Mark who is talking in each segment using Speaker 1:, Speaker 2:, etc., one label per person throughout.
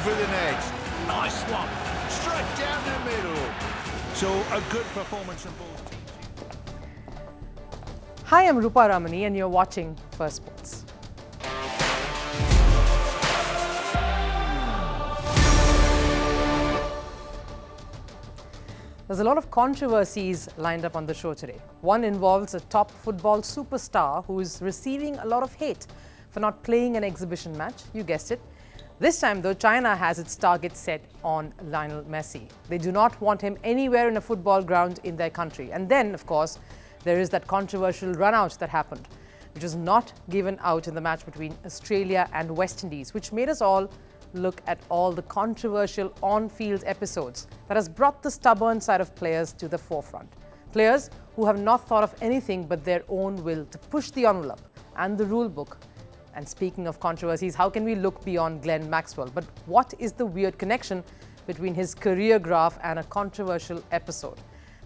Speaker 1: for the next. Nice one. Straight down the middle. So a good performance from both teams.
Speaker 2: Hi, I'm Rupha Ramani and you're watching Firstpost. There's a lot of controversies lined up on the show today. One involves a top football superstar who is receiving a lot of hate for not playing an exhibition match. You guessed it. This time, though, China has its target set on Lionel Messi. They do not want him anywhere in a football ground in their country. And then, of course, there is that controversial run-out that happened, which was not given out in the match between Australia and West Indies, which made us all look at all the controversial on-field episodes that has brought the stubborn side of players to the forefront. Players who have not thought of anything but their own will to push the envelope and the rule book. And speaking of controversies, how can we look beyond Glenn Maxwell? But what is the weird connection between his career graph and a controversial episode?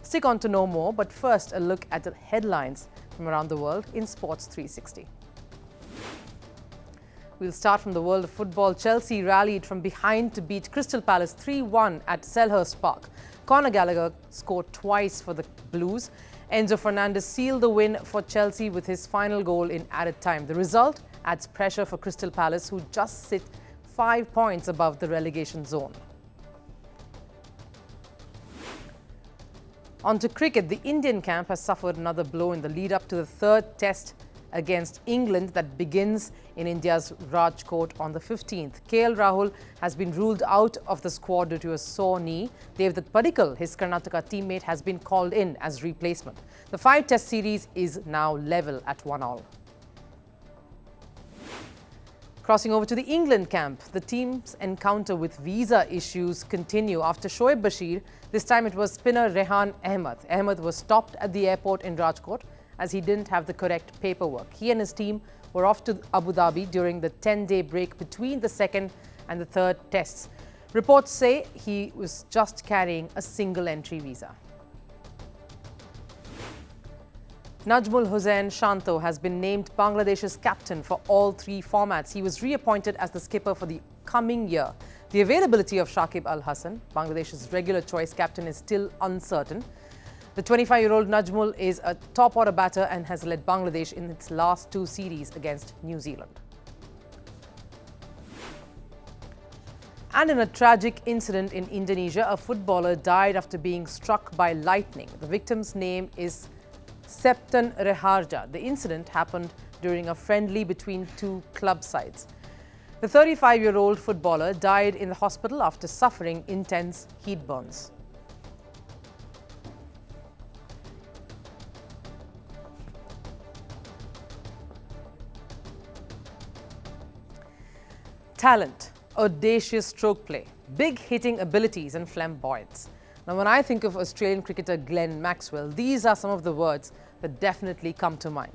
Speaker 2: Stick on to know more, but first a look at the headlines from around the world in Sports 360. We'll start from the world of football. Chelsea rallied from behind to beat Crystal Palace 3-1 at Selhurst Park. Conor Gallagher scored twice for the Blues. Enzo Fernandez sealed the win for Chelsea with his final goal in added time. The result adds pressure for Crystal Palace, who just sit 5 points above the relegation zone. On to cricket. The Indian camp has suffered another blow in the lead-up to the third test against England that begins in India's Rajkot on the 15th. Rahul has been ruled out of the squad due to a sore knee. Devdutt Padikkal, his Karnataka teammate, has been called in as replacement. The 5-test series is now level at 1-1. Crossing over to the England camp, the team's encounter with visa issues continue after Shoaib Bashir. This time it was spinner Rehan Ahmed. Ahmed was stopped at the airport in Rajkot as he didn't have the correct paperwork. He and his team were off to Abu Dhabi during the 10-day break between the second and the third tests. Reports say he was just carrying a single-entry visa. Najmul Hossain Shanto has been named Bangladesh's captain for all 3 formats. He was reappointed as the skipper for the coming year. The availability of Shakib Al Hasan, Bangladesh's regular choice captain, is still uncertain. The 25-year-old Najmul is a top-order batter and has led Bangladesh in its last 2 series against New Zealand. And in a tragic incident in Indonesia, a footballer died after being struck by lightning. The victim's name is Septan Reharja. The incident happened during a friendly between 2 club sides. The 35-year-old footballer died in the hospital after suffering intense heat burns. Talent, audacious stroke play, big hitting abilities and flamboyance. Now, when I think of Australian cricketer Glenn Maxwell, these are some of the words that definitely come to mind.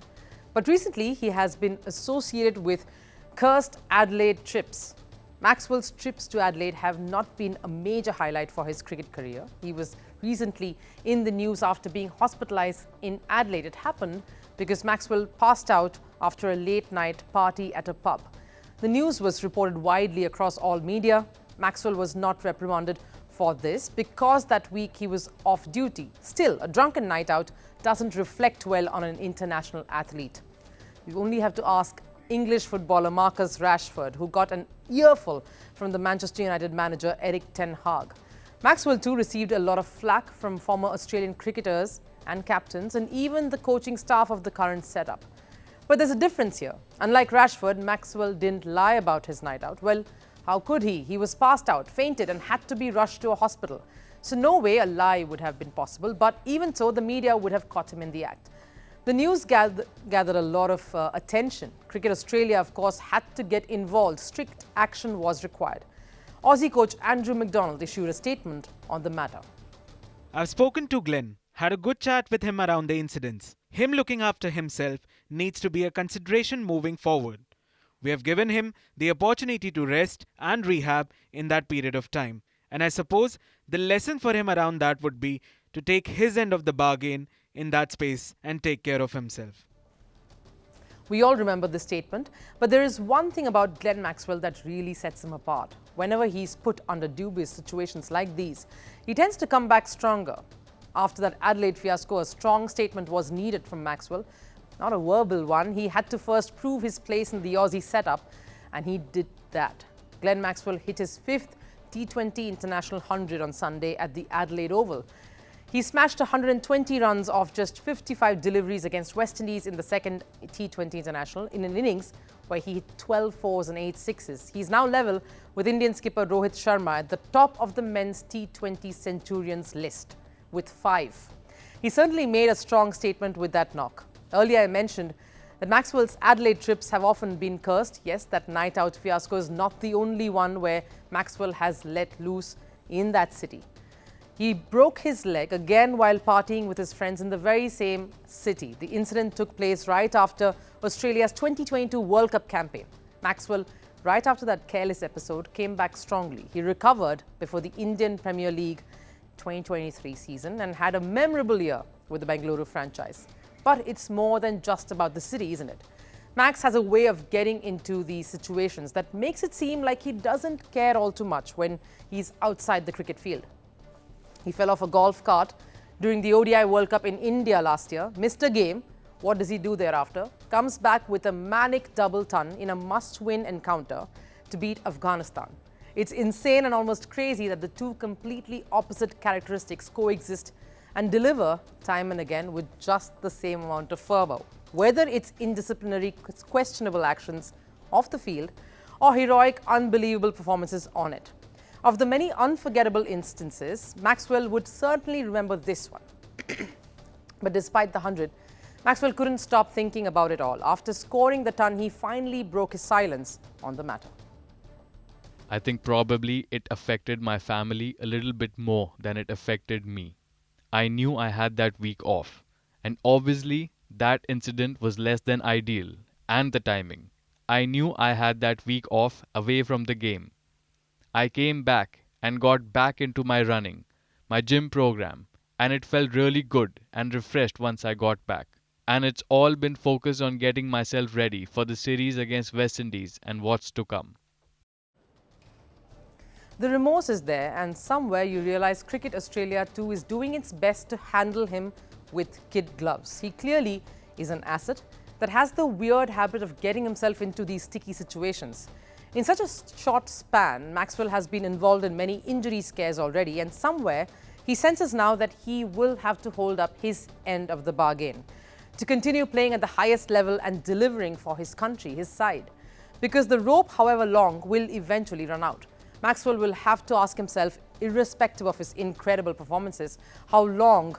Speaker 2: But recently, he has been associated with cursed Adelaide trips. Maxwell's trips to Adelaide have not been a major highlight for his cricket career. He was recently in the news after being hospitalised in Adelaide. It happened because Maxwell passed out after a late-night party at a pub. The news was reported widely across all media. Maxwell was not reprimanded for this because that week he was off duty. Still, a drunken night out doesn't reflect well on an international athlete. You only have to ask English footballer Marcus Rashford, who got an earful from the Manchester United manager Erik ten Hag. Maxwell too received a lot of flack from former Australian cricketers and captains and even the coaching staff of the current setup. But there's a difference here. Unlike Rashford, Maxwell didn't lie about his night out. Well, how could he? He was passed out, fainted and had to be rushed to a hospital. So no way a lie would have been possible, but even so, the media would have caught him in the act. The news gathered a lot of attention. Cricket Australia, of course, had to get involved. Strict action was required. Aussie coach Andrew McDonald issued a statement on the matter.
Speaker 3: I've spoken to Glenn, had a good chat with him around the incidents. Him looking after himself needs to be a consideration moving forward. We have given him the opportunity to rest and rehab in that period of time. And I suppose the lesson for him around that would be to take his end of the bargain in that space and take care of himself.
Speaker 2: We all remember this statement, but there is one thing about Glenn Maxwell that really sets him apart. Whenever he's put under dubious situations like these, he tends to come back stronger. After that Adelaide fiasco, a strong statement was needed from Maxwell. Not a verbal one. He had to first prove his place in the Aussie setup, and he did that. Glenn Maxwell hit his 5th T20 International 100 on Sunday at the Adelaide Oval. He smashed 120 runs off just 55 deliveries against West Indies in the second T20 International in an innings where he hit 12 fours and 8 sixes. He's now level with Indian skipper Rohit Sharma at the top of the men's T20 centurions list with 5. He certainly made a strong statement with that knock. Earlier I mentioned that Maxwell's Adelaide trips have often been cursed. Yes, that night out fiasco is not the only one where Maxwell has let loose in that city. He broke his leg again while partying with his friends in the very same city. The incident took place right after Australia's 2022 World Cup campaign. Maxwell, right after that careless episode, came back strongly. He recovered before the Indian Premier League 2023 season and had a memorable year with the Bengaluru franchise. But it's more than just about the city, isn't it? Max has a way of getting into these situations that makes it seem like he doesn't care all too much when he's outside the cricket field. He fell off a golf cart during the ODI World Cup in India last year, missed a game. What does he do thereafter? Comes back with a manic double ton in a must-win encounter to beat Afghanistan. It's insane and almost crazy that the two completely opposite characteristics coexist and deliver time and again with just the same amount of fervour. Whether it's indisciplinary, questionable actions off the field or heroic, unbelievable performances on it. Of the many unforgettable instances, Maxwell would certainly remember this one. But despite the 100, Maxwell couldn't stop thinking about it all. After scoring the ton, he finally broke his silence on the matter.
Speaker 4: I think probably it affected my family a little bit more than it affected me. I knew I had that week off, and obviously that incident was less than ideal, and the timing. I knew I had that week off away from the game. I came back and got back into my running, my gym program, and it felt really good and refreshed once I got back. And it's all been focused on getting myself ready for the series against West Indies and what's to come.
Speaker 2: The remorse is there, and somewhere you realize Cricket Australia too is doing its best to handle him with kid gloves. He clearly is an asset that has the weird habit of getting himself into these sticky situations. In such a short span, Maxwell has been involved in many injury scares already, and somewhere he senses now that he will have to hold up his end of the bargain to continue playing at the highest level and delivering for his country, his side. Because the rope, however long, will eventually run out. Maxwell will have to ask himself, irrespective of his incredible performances, how long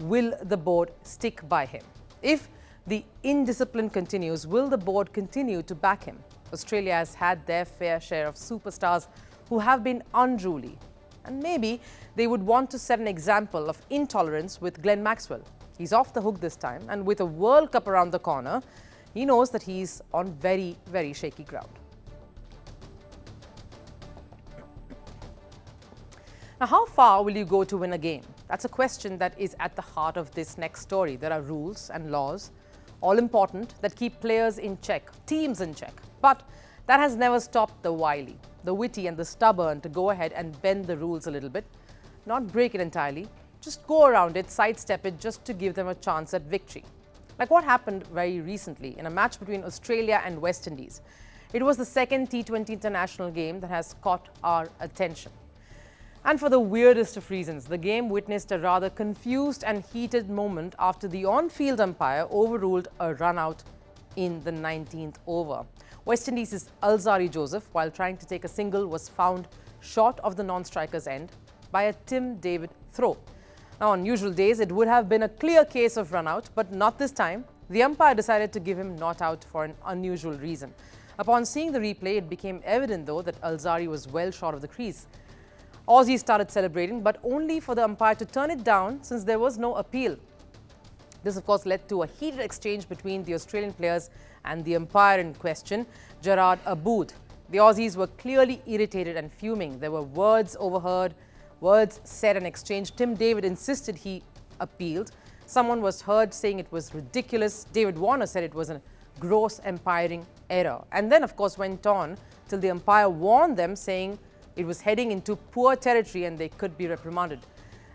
Speaker 2: will the board stick by him? If the indiscipline continues, will the board continue to back him? Australia has had their fair share of superstars who have been unruly. And maybe they would want to set an example of intolerance with Glenn Maxwell. He's off the hook this time, and with a World Cup around the corner, he knows that he's on very, very shaky ground. Now, how far will you go to win a game? That's a question that is at the heart of this next story. There are rules and laws, all important, that keep players in check, teams in check. But that has never stopped the wily, the witty and the stubborn to go ahead and bend the rules a little bit, not break it entirely, just go around it, sidestep it just to give them a chance at victory. Like what happened very recently in a match between Australia and West Indies. It was the second T20 international game that has caught our attention. And for the weirdest of reasons, the game witnessed a rather confused and heated moment after the on-field umpire overruled a run-out in the 19th over. West Indies' Alzari Joseph, while trying to take a single, was found short of the non-striker's end by a Tim David throw. Now, on usual days, it would have been a clear case of run-out, but not this time. The umpire decided to give him not out for an unusual reason. Upon seeing the replay, it became evident, though, that Alzari was well short of the crease. Aussies started celebrating, but only for the umpire to turn it down since there was no appeal. This, of course, led to a heated exchange between the Australian players and the umpire in question, Gerard Aboud. The Aussies were clearly irritated and fuming. There were words overheard, words said and exchanged. Tim David insisted he appealed. Someone was heard saying it was ridiculous. David Warner said it was a gross umpiring error. And then, of course, went on till the umpire warned them, saying it was heading into poor territory and they could be reprimanded.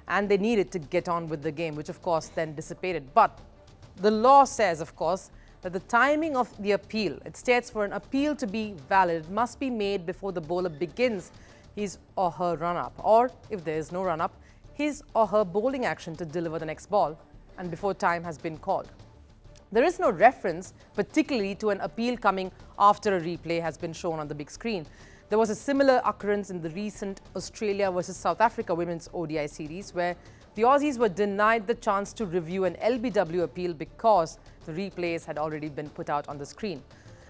Speaker 2: And they needed to get on with the game, which, of course, then dissipated. But the law says, of course, that the timing of the appeal, it states for an appeal to be valid, it must be made before the bowler begins his or her run-up, or if there is no run-up, his or her bowling action to deliver the next ball, and before time has been called. There is no reference particularly to an appeal coming after a replay has been shown on the big screen. There was a similar occurrence in the recent Australia versus South Africa Women's ODI series, where the Aussies were denied the chance to review an LBW appeal because the replays had already been put out on the screen.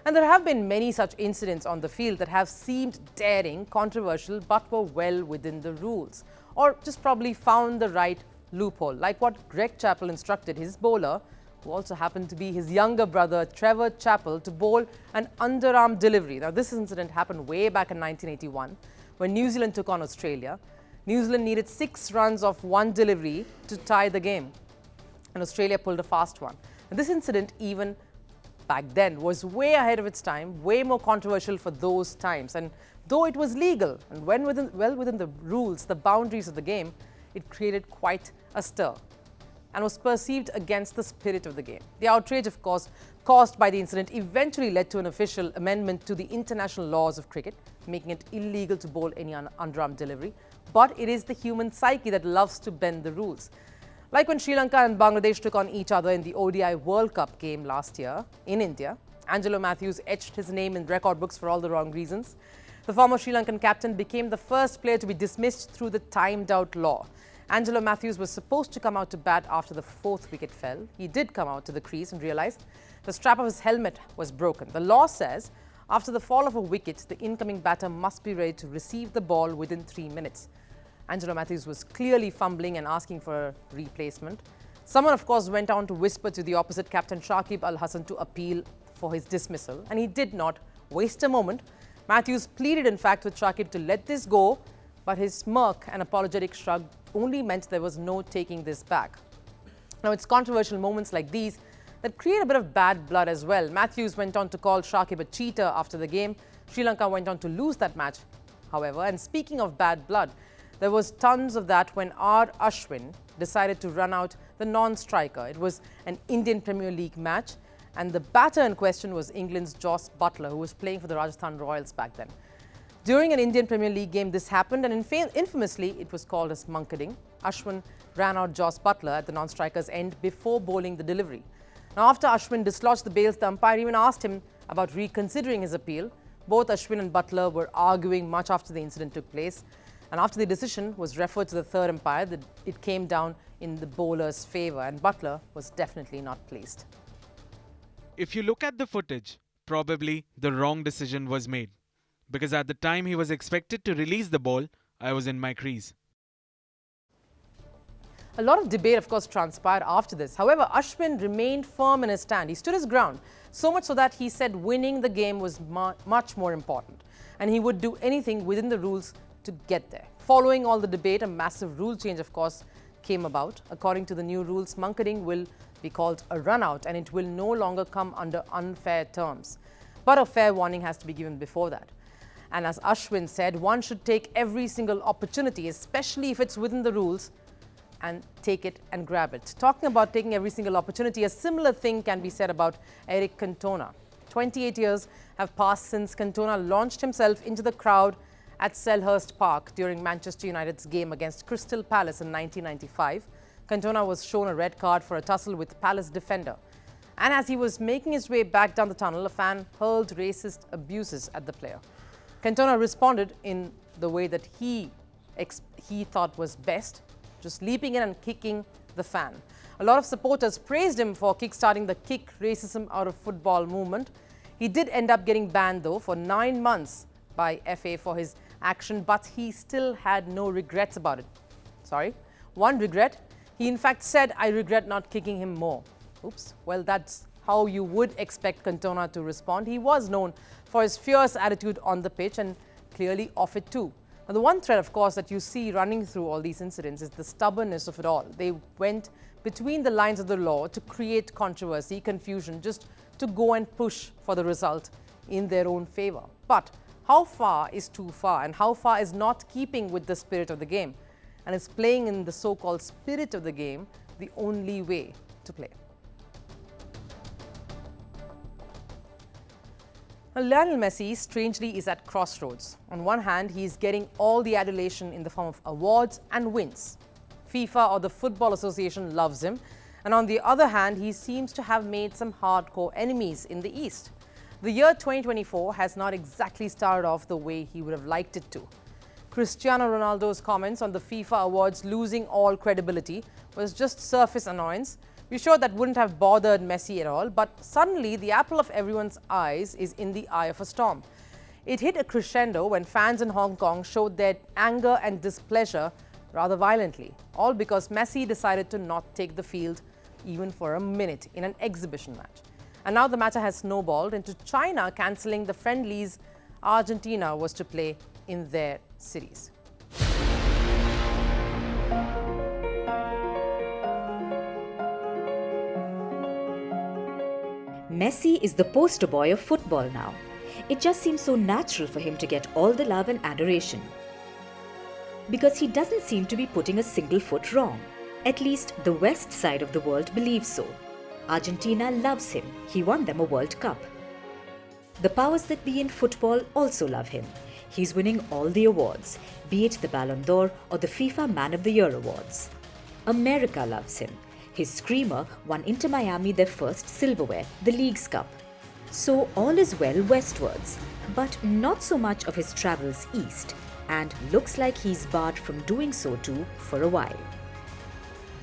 Speaker 2: And there have been many such incidents on the field that have seemed daring, controversial, but were well within the rules, or just probably found the right loophole, like what Greg Chappell instructed his bowler, who also happened to be his younger brother, Trevor Chappell, to bowl an underarm delivery. Now, this incident happened way back in 1981 when New Zealand took on Australia. New Zealand needed 6 runs of one delivery to tie the game, and Australia pulled a fast one. And this incident, even back then, was way ahead of its time, way more controversial for those times. And though it was legal and well within the rules, the boundaries of the game, it created quite a stir and was perceived against the spirit of the game. The outrage, of course, caused by the incident eventually led to an official amendment to the international laws of cricket, making it illegal to bowl any underarm delivery. But it is the human psyche that loves to bend the rules. Like when Sri Lanka and Bangladesh took on each other in the ODI World Cup game last year in India, Angelo Matthews etched his name in record books for all the wrong reasons. The former Sri Lankan captain became the first player to be dismissed through the timed-out law. Angelo Matthews was supposed to come out to bat after the 4th wicket fell. He did come out to the crease and realized the strap of his helmet was broken. The law says after the fall of a wicket, the incoming batter must be ready to receive the ball within 3 minutes. Angelo Matthews was clearly fumbling and asking for a replacement. Someone, of course, went on to whisper to the opposite captain, Shakib Al Hasan, to appeal for his dismissal, and he did not waste a moment. Matthews pleaded, in fact, with Shakib to let this go, but his smirk and apologetic shrug only meant there was no taking this back. Now, it's controversial moments like these that create a bit of bad blood as well. Matthews went on to call Shakib a cheater after the game. Sri Lanka went on to lose that match, however. And speaking of bad blood, there was tons of that when R. Ashwin decided to run out the non-striker. It was an Indian Premier League match, and the batter in question was England's Jos Buttler, who was playing for the Rajasthan Royals back then. During an Indian Premier League game, this happened, and infamously, it was called as munkading. Ashwin ran out Jos Buttler at the non-striker's end before bowling the delivery. Now, after Ashwin dislodged the bails, the umpire even asked him about reconsidering his appeal. Both Ashwin and Buttler were arguing much after the incident took place. And after the decision was referred to the third umpire, it came down in the bowler's favour, and Buttler was definitely not pleased.
Speaker 3: If you look at the footage, probably the wrong decision was made. Because at the time he was expected to release the ball, I was in my crease.
Speaker 2: A lot of debate, of course, transpired after this. However, Ashwin remained firm in his stand. He stood his ground, so much so that he said winning the game was much more important, and he would do anything within the rules to get there. Following all the debate, a massive rule change, of course, came about. According to the new rules, munkading will be called a run-out, and it will no longer come under unfair terms. But a fair warning has to be given before that. And as Ashwin said, one should take every single opportunity, especially if it's within the rules, and take it and grab it. Talking about taking every single opportunity, a similar thing can be said about Eric Cantona. 28 years have passed since Cantona launched himself into the crowd at Selhurst Park during Manchester United's game against Crystal Palace in 1995. Cantona was shown a red card for a tussle with Palace defender. And as he was making his way back down the tunnel, a fan hurled racist abuses at the player. Cantona responded in the way that he thought was best, just leaping in and kicking the fan. A lot of supporters praised him for kickstarting the kick racism out of football movement. He did end up getting banned, though, for 9 months by FA for his action, but he still had no regrets about it. Sorry, one regret. He in fact said, "I regret not kicking him more." Oops. Well, that's how you would expect Cantona to respond. He was known for his fierce attitude on the pitch and clearly off it too. Now, the one thread, of course, that you see running through all these incidents is the stubbornness of it all. They went between the lines of the law to create controversy, confusion, just to go and push for the result in their own favor. But how far is too far, and how far is not keeping with the spirit of the game? And is playing in the so-called spirit of the game the only way to play? Now, Lionel Messi, strangely, is at crossroads. On one hand, he is getting all the adulation in the form of awards and wins. FIFA or the Football Association loves him. And on the other hand, he seems to have made some hardcore enemies in the East. The year 2024 has not exactly started off the way he would have liked it to. Cristiano Ronaldo's comments on the FIFA awards losing all credibility was just surface annoyance. We're sure that wouldn't have bothered Messi at all, but suddenly the apple of everyone's eyes is in the eye of a storm. It hit a crescendo when fans in Hong Kong showed their anger and displeasure rather violently, all because Messi decided to not take the field even for a minute in an exhibition match. And now the matter has snowballed into China cancelling the friendlies Argentina was to play in their cities.
Speaker 5: Messi is the poster boy of football now. It just seems so natural for him to get all the love and adoration. Because he doesn't seem to be putting a single foot wrong. At least the west side of the world believes so. Argentina loves him. He won them a World Cup. The powers that be in football also love him. He's winning all the awards, be it the Ballon d'Or or the FIFA Man of the Year awards. America loves him. His screamer won Inter Miami their first silverware, the League's Cup. So all is well westwards, but not so much of his travels east, and looks like he's barred from doing so too for a while.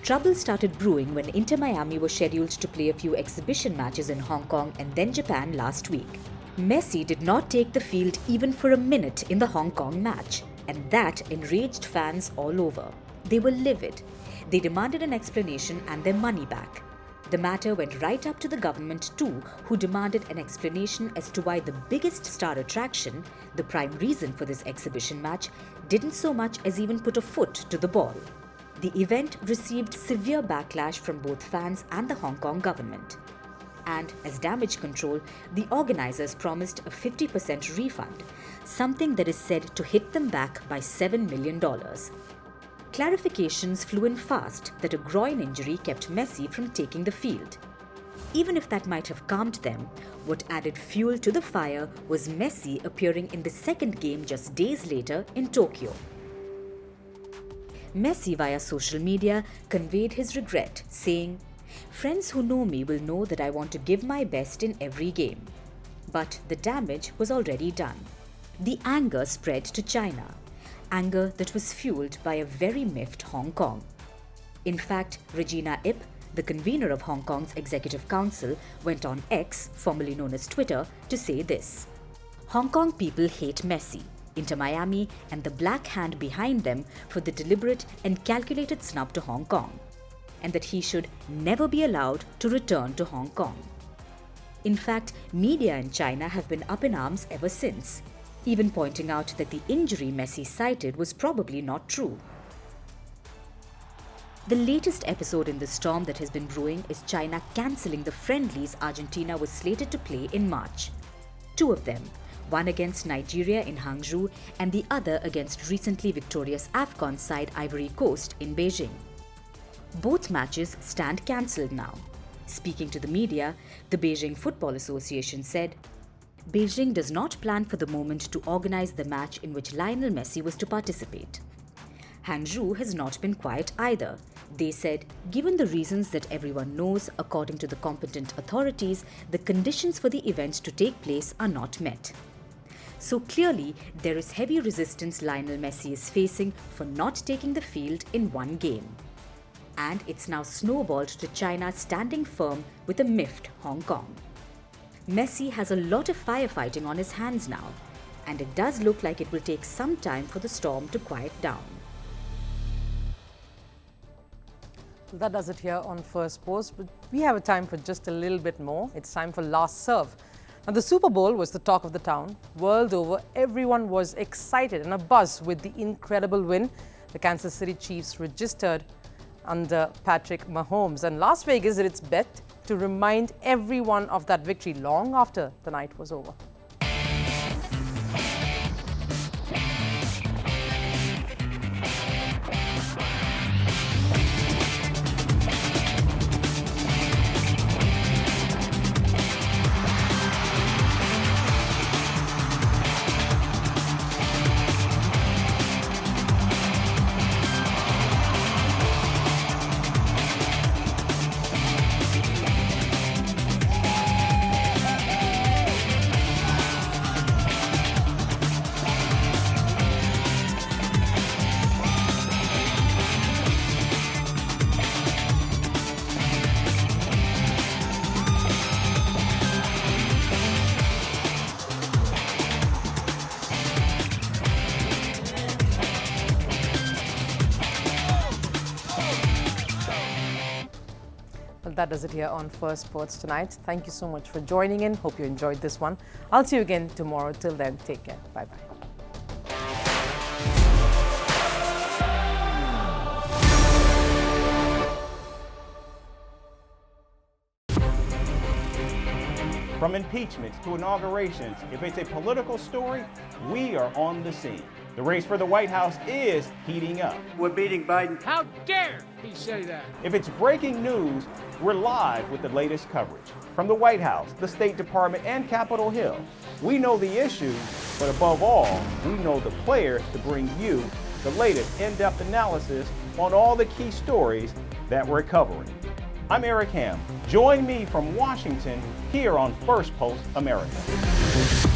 Speaker 5: Trouble started brewing when Inter Miami was scheduled to play a few exhibition matches in Hong Kong and then Japan last week. Messi did not take the field even for a minute in the Hong Kong match, and that enraged fans all over. They were livid. They demanded an explanation and their money back. The matter went right up to the government too, who demanded an explanation as to why the biggest star attraction, the prime reason for this exhibition match, didn't so much as even put a foot to the ball. The event received severe backlash from both fans and the Hong Kong government. And as damage control, the organizers promised a 50% refund, something that is said to hit them back by $7 million. Clarifications flew in fast that a groin injury kept Messi from taking the field. Even if that might have calmed them, what added fuel to the fire was Messi appearing in the second game just days later in Tokyo. Messi via social media conveyed his regret, saying, "Friends who know me will know that I want to give my best in every game." But the damage was already done. The anger spread to China. Anger that was fueled by a very miffed Hong Kong. In fact, Regina Ip, the convener of Hong Kong's Executive Council, went on X, formerly known as Twitter, to say this: Hong Kong people hate Messi, Inter Miami, and the black hand behind them for the deliberate and calculated snub to Hong Kong, and that he should never be allowed to return to Hong Kong. In fact, media in China have been up in arms ever since, even pointing out that the injury Messi cited was probably not true. The latest episode in the storm that has been brewing is China cancelling the friendlies Argentina was slated to play in March. Two of them, one against Nigeria in Hangzhou and the other against recently victorious AFCON side Ivory Coast in Beijing. Both matches stand cancelled now. Speaking to the media, the Beijing Football Association said, Beijing does not plan for the moment to organize the match in which Lionel Messi was to participate. Hangzhou has not been quiet either. They said, given the reasons that everyone knows, according to the competent authorities, the conditions for the event to take place are not met. So clearly, there is heavy resistance Lionel Messi is facing for not taking the field in one game. And it's now snowballed to China standing firm with a miffed Hong Kong. Messi has a lot of firefighting on his hands now, and it does look like it will take some time for the storm to quiet down.
Speaker 2: That does it here on Firstpost, but we have a time for just a little bit more. It's time for Last Serve. Now, the Super Bowl was the talk of the town. World over, everyone was excited and abuzz with the incredible win the Kansas City Chiefs registered under Patrick Mahomes. And Las Vegas did its bet to remind everyone of that victory long after the night was over. Well, that does it here on Firstpost tonight. Thank you so much for joining in. Hope you enjoyed this one. I'll see you again tomorrow. Till then, take care. Bye-bye.
Speaker 6: From impeachments to inaugurations, if it's a political story, we are on the scene. The race for the White House is heating up.
Speaker 7: We're beating Biden.
Speaker 8: How dare he say that?
Speaker 6: If it's breaking news, we're live with the latest coverage. From the White House, the State Department, and Capitol Hill, we know the issues, but above all, we know the players to bring you the latest in-depth analysis on all the key stories that we're covering. I'm Eric Ham. Join me from Washington here on Firstpost America.